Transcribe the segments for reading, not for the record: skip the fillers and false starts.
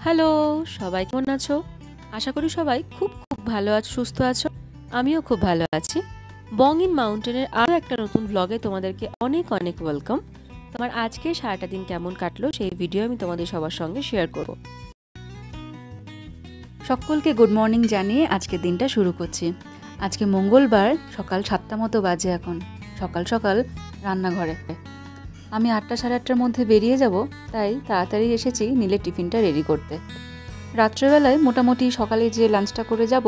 Hello, সবাই কেমন আছো? আশা করি সবাই খুব ভালো আছো, সুস্থ আছো। আমিও খুব ভালো আছি। বং ইন মাউন্টেনের আরও একটা নতুন ব্লগে তোমাদেরকে অনেক ওয়েলকাম। তোমার আজকে সারাটা দিন কেমন কাটলো সেই ভিডিও আমি তোমাদের সবার সঙ্গে শেয়ার করব। সকলকে গুড মর্নিং জানিয়ে আজকের দিনটা শুরু করছি। আজকে মঙ্গলবার, সকাল 7টা মতো বাজে। এখন সকাল সকাল রান্নাঘরে আমি 8টা সাড়ে 8টার মধ্যে বেরিয়ে যাব, তাই তাড়াতাড়ি এসেছি নীলের টিফিনটা রেডি করতে। রাত্রেবেলায় মোটামুটি সকালে যে লাঞ্চটা করে যাব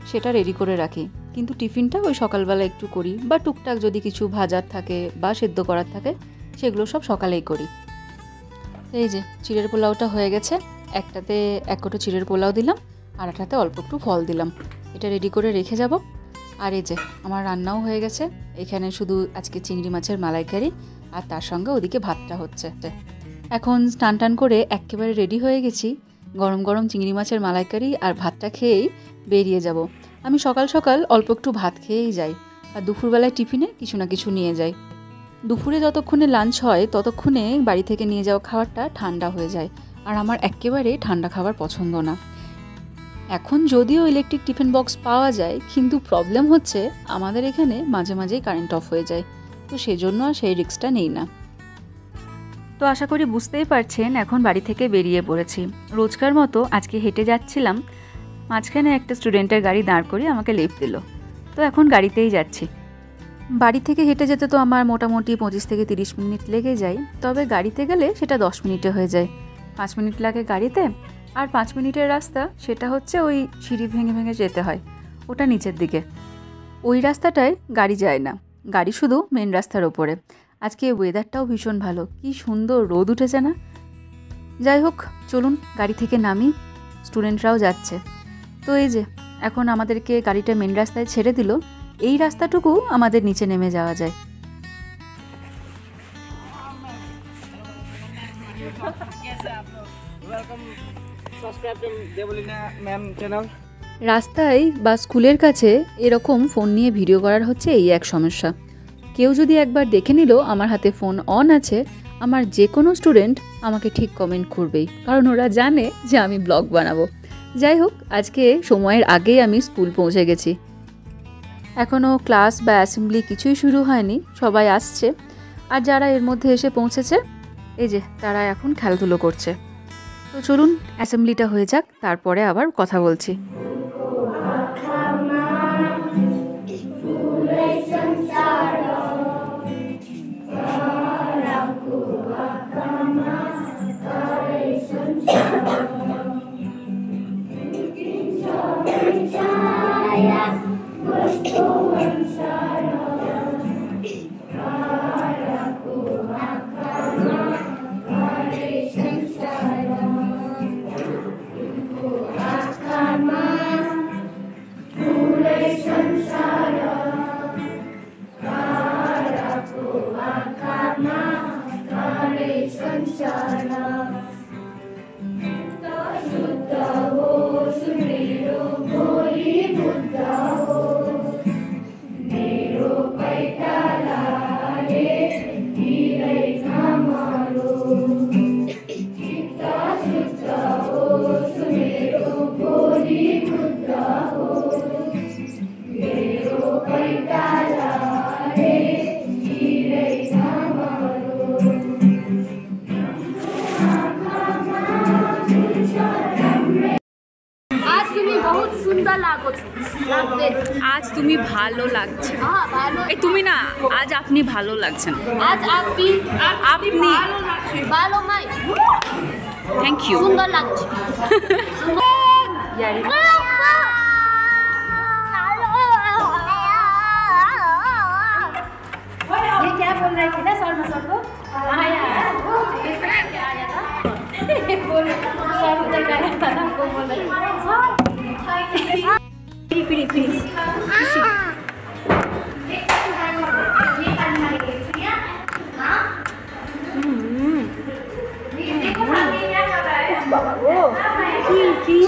সেটা রেডি করে রাখি, কিন্তু টিফিনটা ওই সকালবেলা একটু করি, বা টুকটাক যদি কিছু ভাজার থাকে বা সেদ্ধ করার থাকে সেগুলো সব সকালেই করি। এই যে চিড়ের পোলাওটা হয়ে গেছে, একটাতে 1 কোটো চিড়ের পোলাও দিলাম আর একটাতে অল্প একটু ফল দিলাম। এটা রেডি করে রেখে যাব। আর এই যে আমার রান্নাও হয়ে গেছে। এখানে শুধু আজকে চিংড়ি মাছের মালাইকারি, আর তার সঙ্গে ওদিকে ভাতটা হচ্ছে। এখন স্নান টান করে একেবারে রেডি হয়ে গেছি। গরম গরম চিংড়ি মাছের মালাইকারি আর ভাতটা খেয়েই বেরিয়ে যাব। আমি সকাল সকাল অল্প একটু ভাত খেয়েই যাই, আর দুপুরবেলায় টিফিনে কিছু না কিছু নিয়ে যাই। দুপুরে যতক্ষণে লাঞ্চ হয় ততক্ষণে বাড়ি থেকে নিয়ে যাওয়া খাবারটা ঠান্ডা হয়ে যায়, আর আমার একেবারে ঠান্ডা খাবার পছন্দ না। এখন যদিও ইলেকট্রিক টিফিন বক্স পাওয়া যায়, কিন্তু প্রবলেম হচ্ছে আমাদের এখানে মাঝে মাঝেই কারেন্ট অফ হয়ে যায়, তো সেজন্য আর সেই রিস্কটা নেই না। তো আশা করি বুঝতেই পারছেন, এখন বাড়ি থেকে বেরিয়ে পড়েছি। রোজকার মতো আজকে হেঁটে যাচ্ছিলাম, মাঝখানে একটা স্টুডেন্টের গাড়ি দাঁড় করিয়ে আমাকে লিফট দিল, তো এখন গাড়িতেই যাচ্ছি। বাড়ি থেকে হেঁটে যেতে তো আমার মোটামুটি 25 থেকে 30 মিনিট লেগে যায়, তবে গাড়িতে গেলে সেটা 10 মিনিটে হয়ে যায়। 5 মিনিট লাগে গাড়িতে, আর 5 মিনিটের রাস্তা সেটা হচ্ছে ওই সিঁড়ি ভেঙে ভেঙে যেতে হয়, ওটা নিচের দিকে। ওই রাস্তাটায় গাড়ি যায় না, গাড়ি শুধু মেন রাস্তার ওপরে। আজকে ওয়েদারটাও ভীষণ ভালো, কি সুন্দর রোদ উঠেছে না? যাই হোক, চলুন গাড়ি থেকে নামি, স্টুডেন্টরাও যাচ্ছে। তো এই যে এখন আমাদেরকে গাড়িটা মেন রাস্তায় ছেড়ে দিল, এই রাস্তাটুকু আমাদের নিচে নেমে যাওয়া যায়। রাস্তায় বা স্কুলের কাছে এরকম ফোন নিয়ে ভিডিও করার হচ্ছে এই এক সমস্যা। কেউ যদি একবার দেখে নিল আমার হাতে ফোন অন আছে, আমার যে কোনো স্টুডেন্ট আমাকে ঠিক কমেন্ট করবেই, কারণ ওরা জানে যে আমি ব্লগ বানাবো। যাই হোক, আজকে সময়ের আগেই আমি স্কুল পৌঁছে গেছি। এখনও ক্লাস বা অ্যাসেম্বলি কিছুই শুরু হয়নি, সবাই আসছে। আর যারা এর মধ্যে এসে পৌঁছেছে, এই যে তারা এখন খেলাধুলো করছে। তো চলুন অ্যাসেম্বলিটা হয়ে যাক, তারপরে আবার কথা বলছি। आज তুমি ভালো লাগছে। তুমি না, আজ আপনি ভালো লাগছেন। আজ আপনি ভালো নাই, থ্যাংক ইউ। সুন্দর লাগছে। ये क्या बोल रहे थे ना शर्मा सर को? आया क्या आया था? बोल सर उधर का आया था ना, वो बोल रहे फ्री बाबा वो की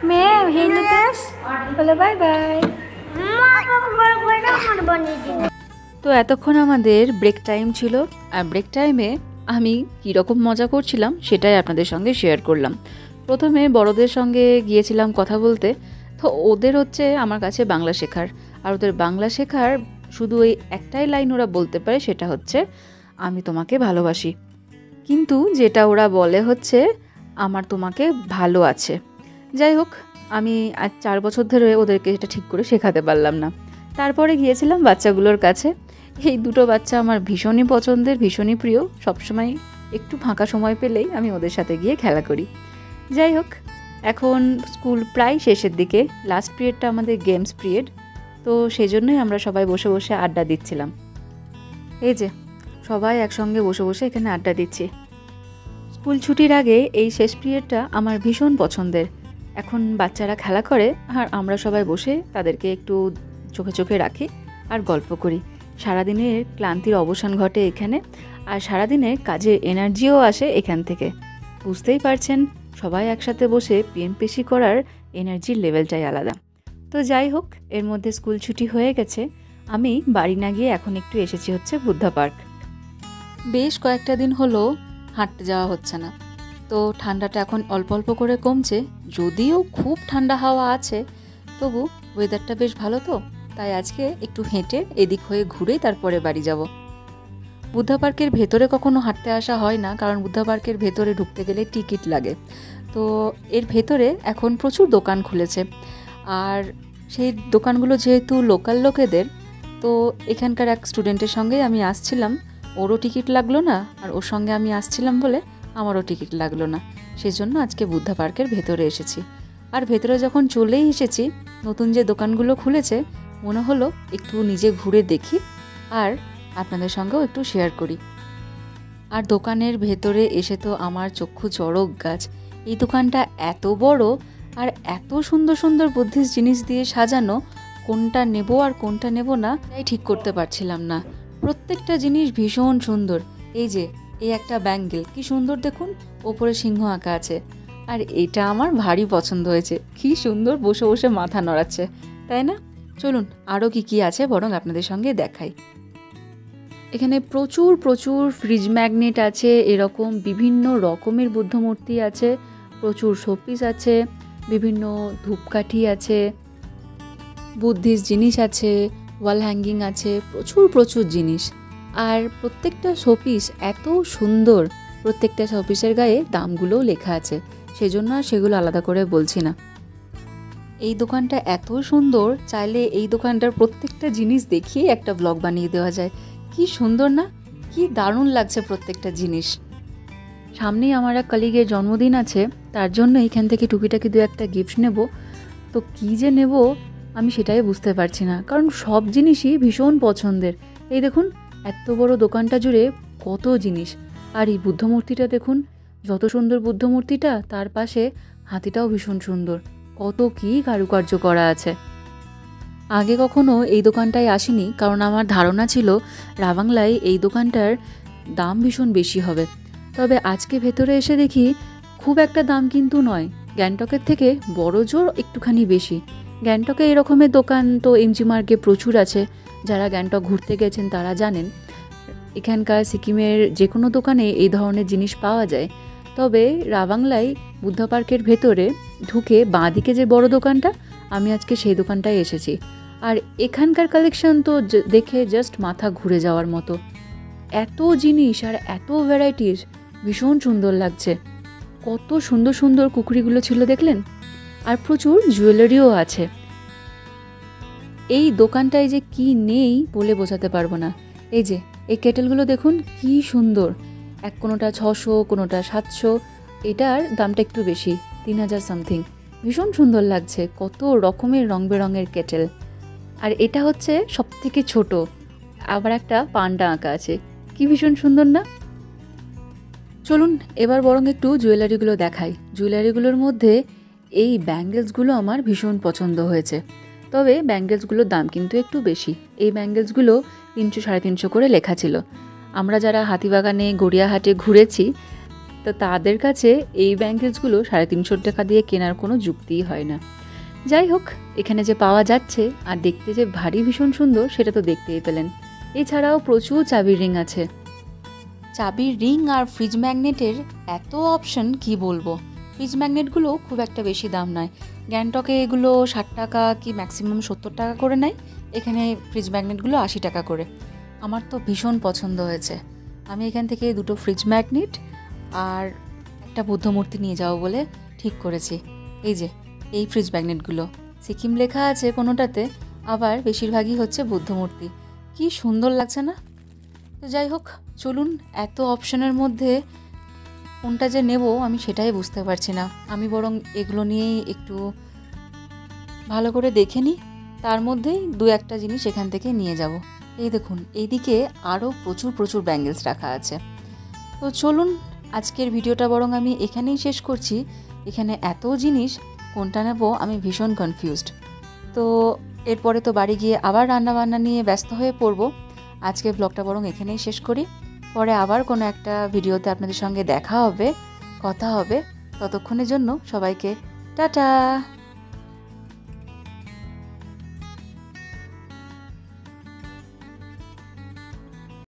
मैम हेलो बोलो बाय बाय। তো এতক্ষণ আমাদের ব্রেক টাইম ছিল, আর ব্রেক টাইমে আমি কীরকম মজা করছিলাম সেটাই আপনাদের সঙ্গে শেয়ার করলাম। প্রথমে বড়দের সঙ্গে গিয়েছিলাম কথা বলতে। তো ওদের হচ্ছে আমার কাছে বাংলা শেখার, আর ওদের বাংলা শেখার শুধু ওই একটাই লাইন ওরা বলতে পারে, সেটা হচ্ছে আমি তোমাকে ভালোবাসি। কিন্তু যেটা ওরা বলে হচ্ছে আমার তোমাকে ভালো আছে। যাই হোক, আমি আজ 4 বছর ধরে ওদেরকে এটা ঠিক করে শেখাতে পারলাম না। তারপরে গিয়েছিলাম বাচ্চাগুলোর কাছে। এই দুটো বাচ্চা আমার ভীষণই পছন্দের, ভীষণই প্রিয়। সবসময় একটু ফাঁকা সময় পেলেই আমি ওদের সাথে গিয়ে খেলা করি। যাই হোক, এখন স্কুল প্রায় শেষের দিকে, লাস্ট পিরিয়ডটা আমাদের গেমস পিরিয়ড। তো সেই জন্যই আমরা সবাই বসে বসে আড্ডা দিচ্ছিলাম। এই যে সবাই একসঙ্গে বসে বসে এখানে আড্ডা দিচ্ছি। স্কুল ছুটির আগে এই শেষ পিরিয়ডটা আমার ভীষণ পছন্দের। এখন বাচ্চারা খেলা করে আর আমরা সবাই বসে তাদেরকে একটু চোখে চোখে রাখি আর গল্প করি। সারাদিনের ক্লান্তির অবসান ঘটে এখানে, আর সারাদিনের কাজের এনার্জিও আসে এখান থেকে। বুঝতেই পারছেন, সবাই একসাথে বসে পিএমপিসি করার এনার্জির লেভেলটাই আলাদা। তো যাই হোক, এর মধ্যে স্কুল ছুটি হয়ে গেছে। আমি বাড়ি না গিয়ে এখন একটু এসেছি হচ্ছে বুদ্ধা পার্ক। বেশ কয়েকটা দিন হলো হাঁটতে যাওয়া হচ্ছে না। তো ঠান্ডাটা এখন অল্প অল্প করে কমছে, যদিও খুব ঠান্ডা হাওয়া আছে, তবু ওয়েদারটা বেশ ভালো। তো তাই আজকে একটু হেঁটে এদিক হয়ে ঘুরেই তারপরে বাড়ি যাব। বুদ্ধা পার্কের ভেতরে কখনো হাঁটতে আসা হয় না, কারণ বুদ্ধা পার্কের ভেতরে ঢুকতে গেলে টিকিট লাগে। তো এর ভেতরে এখন প্রচুর দোকান খুলেছে, আর সেই দোকানগুলো যেহেতু লোকাল লোকেদের, তো এখানকার এক স্টুডেন্টের সঙ্গে আমি আসছিলাম, ওরও টিকিট লাগলো না, আর ওর সঙ্গে আমি আসছিলাম বলে আমারও টিকিট লাগলো না। সেজন্য আজকে বুদ্ধা পার্কের ভেতরে এসেছি। আর ভেতরে যখন চলেই এসেছি, নতুন যে দোকানগুলো খুলেছে, মনে হলো একটু নিজে ঘুরে দেখি আর আপনাদের সঙ্গেও একটু শেয়ার করি। আর দোকানের ভেতরে এসে তো আমার চক্ষু চড়ক গাছ। এই দোকানটা এত বড় আর এত সুন্দর সুন্দর বুদ্ধিস্ট জিনিস দিয়ে সাজানো, কোনটা নেব আর কোনটা নেব না তাই ঠিক করতে পারছিলাম না। প্রত্যেকটা জিনিস ভীষণ সুন্দর। এই যে এই একটা ব্যাঙ্গেল, কি সুন্দর দেখুন, ওপরে সিংহ আঁকা আছে। আর এটা আমার ভারী পছন্দ হয়েছে, কি সুন্দর বসে বসে মাথা নড়াচ্ছে, তাই না? চলুন আরও কি আছে বরং আপনাদের সঙ্গে দেখাই। এখানে প্রচুর প্রচুর ফ্রিজ ম্যাগনেট আছে, এরকম বিভিন্ন রকমের বুদ্ধ মূর্তি আছে, প্রচুর শোপিস আছে, বিভিন্ন ধূপকাঠি আছে, বুদ্ধিস্ট জিনিস আছে, ওয়াল হ্যাঙ্গিং আছে, প্রচুর প্রচুর জিনিস। আর প্রত্যেকটা শোপিস এত সুন্দর, প্রত্যেকটা শোপিসের গায়ে দামগুলোও লেখা আছে, সেজন্য আর সেগুলো আলাদা করে বলছি না। এই দোকানটা এত সুন্দর, চাইলে এই দোকানটার প্রত্যেকটা জিনিস দেখিয়ে একটা ব্লগ বানিয়ে দেওয়া যায়। কি সুন্দর না, কি দারুণ লাগছে প্রত্যেকটা জিনিস। সামনেই আমার এক কলিগের জন্মদিন আছে, তার জন্য এখান থেকে টুকিটাকি 2-1টা গিফট নেব। তো কী যে নেব আমি সেটাই বুঝতে পারছি না, কারণ সব জিনিসই ভীষণ পছন্দের। এই দেখুন এত বড় দোকানটা জুড়ে কত জিনিস। আর এই বুদ্ধ মূর্তিটা দেখুন, যত সুন্দর বুদ্ধ মূর্তিটা, তার পাশে হাতিটাও ভীষণ সুন্দর, কত কি কারুকার্য করা আছে। আগে কখনো এই দোকানটায় আসিনি, কারণ আমার ধারণা ছিল রাবাংলায় এই দোকানটার দাম ভীষণ বেশি হবে। তবে আজকে ভেতরে এসে দেখি খুব একটা দাম কিন্তু নয়, গ্যাংটকের থেকে বড় জোর একটুখানি বেশি। গ্যাংটকে এরকমের দোকান তো এমজি মার্গে প্রচুর আছে, যারা গ্যাংটক ঘুরতে গেছেন তারা জানেন। এখানকার সিকিমের যে কোনো দোকানে এই ধরনের জিনিস পাওয়া যায়। তবে রাবাংলায় বুদ্ধা পার্কের ভেতরে ঢুকে বাঁদিকে যে বড় দোকানটা, আমি আজকে সেই দোকানটায় এসেছি। আর এখানকার কালেকশন তো দেখে জাস্ট মাথা ঘুরে যাওয়ার মতো, এত জিনিস আর এত ভ্যারাইটিস, ভীষণ সুন্দর লাগছে। কত সুন্দর সুন্দর কুকুরিগুলো ছিল দেখলেন, আর প্রচুর জুয়েলারিও আছে। এই দোকানটায় যে কি নেই বলে বোঝাতে পারবো না। এই যে এই কেটেলগুলো দেখুন কি সুন্দর, এক কোনোটা 600, কোনোটা 700, এটার দামটা একটু বেশি, 3000 সামথিং। ভীষণ সুন্দর লাগছে, কত রকমের রং বেরঙের কেটেল। আর এটা হচ্ছে সব থেকে ছোট, আবার একটা পান্ডা আঁকা আছে, কি ভীষণ সুন্দর না? চলুন এবার বরং একটু জুয়েলারিগুলো দেখাই। জুয়েলারিগুলোর মধ্যে এই ব্যাঙ্গেলসগুলো আমার ভীষণ পছন্দ হয়েছে, তবে ব্যাঙ্গেলসগুলোর দাম কিন্তু একটু বেশি। এই ব্যাঙ্গেলসগুলো 300-350 করে লেখা ছিল। আমরা যারা হাতিবাগানে গড়িয়াহাটে ঘুরেছি, তো তাদের কাছে এই ব্যাঙ্গেলসগুলো 350 টাকা দিয়ে কেনার কোনো যুক্তিই হয় না। যাই হোক, এখানে যে পাওয়া যাচ্ছে আর দেখতে যে ভারী ভীষণ সুন্দর সেটা তো দেখতেই পেলেন। এছাড়াও প্রচুর চাবির রিং আছে। চাবির রিং আর ফ্রিজ ম্যাগনেটের এত অপশন কি বলবো। ফ্রিজ ম্যাগনেটগুলো খুব একটা বেশি দাম নয়। গ্যাংটকে এগুলো 60 টাকা কি ম্যাক্সিমাম 70 টাকা করে নেয়, এখানে ফ্রিজ ম্যাগনেটগুলো 80 টাকা করে। আমার তো ভীষণ পছন্দ হয়েছে। আমি এখান থেকে 2টো ফ্রিজ ম্যাগনেট আর একটা বুদ্ধ মূর্তি নিয়ে যাবো বলে ঠিক করেছি। এই যে এই ফ্রিজ ম্যাগনেটগুলো সিকিম লেখা আছে কোনোটাতে, আবার বেশিরভাগই হচ্ছে বুদ্ধ মূর্তি। কি সুন্দর লাগছে না? তো যাই হোক, চলুন, এত অপশনের মধ্যে কোনটা যে নেব আমি সেটাই বুঝতে পারছি না। আমি বরং এগুলো নিয়েই একটু ভালো করে দেখে নিই, তার মধ্যেই 2-1টা জিনিস এখান থেকে নিয়ে যাব। এই দেখুন, এইদিকে আরও প্রচুর প্রচুর ব্যাঙ্গেলস রাখা আছে। তো চলুন, আজকের ভিডিওটা বরং আমি এখানেই শেষ করছি। এখানে এত জিনিস, কোনটা নেব আমি ভীষণ কনফিউজড। তো এরপরে তো বাড়ি গিয়ে আবার রান্নাবান্না নিয়ে ব্যস্ত হয়ে পড়ব। আজকের ব্লগটা বরং এখানেই শেষ করি। পরে আবার কোনো একটা ভিডিওতে আপনাদের সঙ্গে দেখা হবে, কথা হবে। ততক্ষণের জন্য সবাইকে টাটা।